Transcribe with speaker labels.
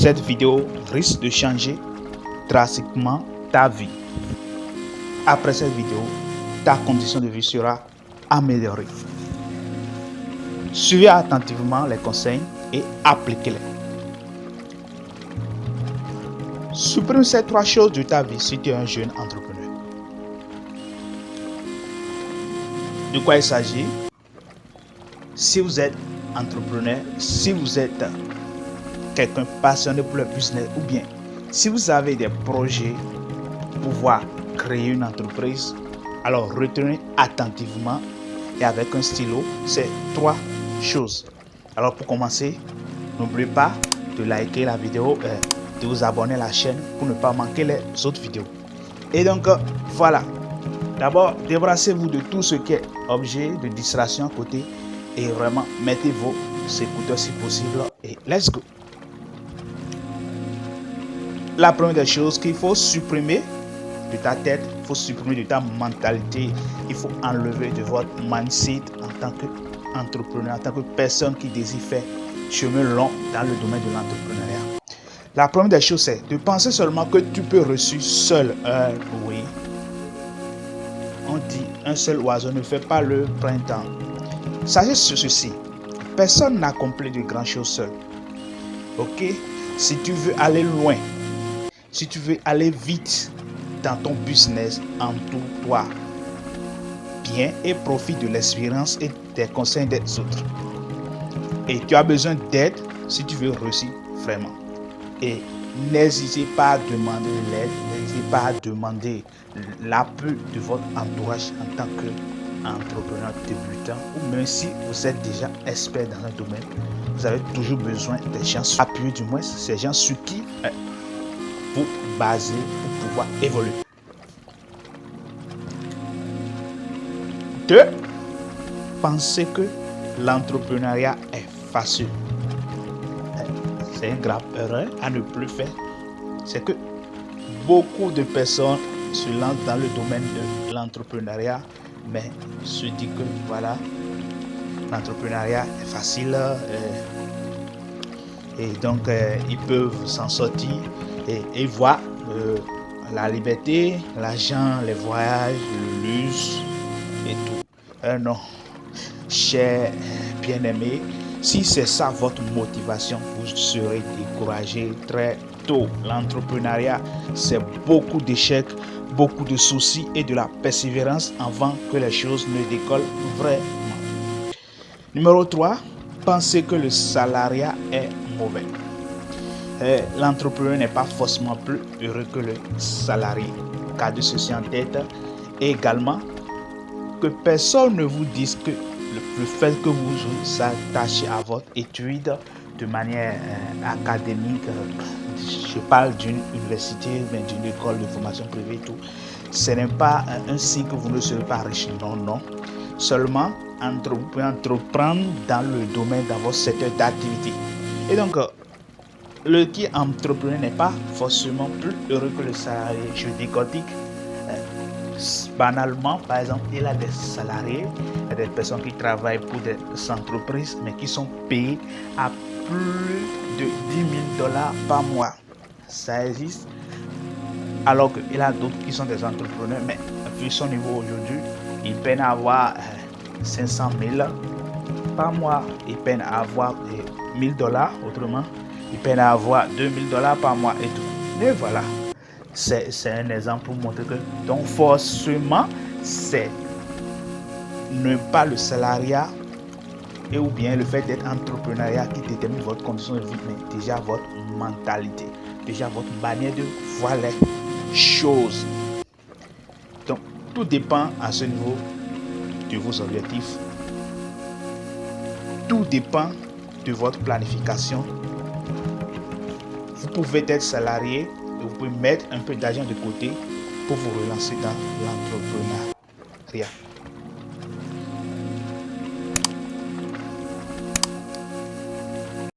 Speaker 1: Cette vidéo risque de changer drastiquement ta vie. Après cette vidéo, ta condition de vie sera améliorée. Suivez attentivement les conseils et appliquez-les. Supprime ces 3 choses de ta vie si tu es un jeune entrepreneur. De quoi il s'agit? Si vous êtes entrepreneur, si vous êtes quelqu'un passionné pour le business ou bien si vous avez des projets pour pouvoir créer une entreprise, alors retenez attentivement et avec un stylo ces 3 choses. Alors pour commencer, n'oubliez pas de liker la vidéo, de vous abonner à la chaîne pour ne pas manquer les autres vidéos. Et donc voilà, d'abord débarrassez-vous de tout ce qui est objet de distraction à côté et vraiment mettez vos écouteurs si possible et let's go. La première des choses qu'il faut supprimer de ta tête, il faut supprimer de ta mentalité, il faut enlever de votre mindset en tant qu'entrepreneur, en tant que personne qui désire faire chemin long dans le domaine de l'entrepreneuriat. La première des choses, c'est de penser seulement que tu peux réussir seul. Oui, on dit un seul oiseau ne fait pas le printemps. Sachez ceci, personne n'accomplit de grandes choses seul. Ok, si tu veux aller loin, si tu veux aller vite dans ton business, entoure-toi bien et profite de l'expérience et des conseils des autres. Et tu as besoin d'aide si tu veux réussir vraiment. Et n'hésitez pas à demander l'aide, n'hésitez pas à demander l'appui de votre entourage en tant qu'entrepreneur débutant ou même si vous êtes déjà expert dans un domaine, vous avez toujours besoin des gens appuyés, du moins ces gens sur qui vous baser pour pouvoir évoluer. 2. Pensez que l'entrepreneuriat est facile. C'est une grave erreur à ne plus faire. C'est que beaucoup de personnes se lancent dans le domaine de l'entrepreneuriat, mais se disent que voilà, l'entrepreneuriat est facile et donc ils peuvent s'en sortir et voir la liberté, l'argent, les voyages, le luxe et tout. Non, cher bien-aimé, si c'est ça votre motivation, vous serez découragé très tôt. L'entrepreneuriat, c'est beaucoup d'échecs, beaucoup de soucis et de la persévérance avant que les choses ne décollent vraiment. Numéro 3, pensez que le salariat est mauvais. L'entrepreneur n'est pas forcément plus heureux que le salarié. Gardez ceci en tête. Et également, que personne ne vous dise que le fait que vous vous attachez à votre étude de manière académique, je parle d'une université, mais d'une école de formation privée, tout, ce n'est pas un signe que vous ne serez pas riche. Non, non. Seulement, vous pouvez entreprendre dans le domaine de votre secteur d'activité. Et donc, le qui est entrepreneur n'est pas forcément plus heureux que le salarié. Je décortique. Banalement, par exemple, il a des salariés, il y a des personnes qui travaillent pour des entreprises, mais qui sont payées à plus de 10 000 $ par mois. Ça existe. Alors qu'il y a d'autres qui sont des entrepreneurs, mais vu son niveau aujourd'hui, ils peinent à avoir 500 000 par mois. Ils peinent à avoir 1 000 $, autrement. Ils peinent à avoir 2 000 $ par mois et tout. Mais voilà. C'est un exemple pour montrer que donc forcément c'est ne pas le salariat et ou bien le fait d'être entrepreneuriat qui détermine votre condition de vie, mais déjà votre mentalité, déjà votre manière de voir les choses. Donc tout dépend à ce niveau de vos objectifs, tout dépend de votre planification. Vous pouvez être salarié, vous pouvez mettre un peu d'argent de côté pour vous relancer dans l'entrepreneuriat.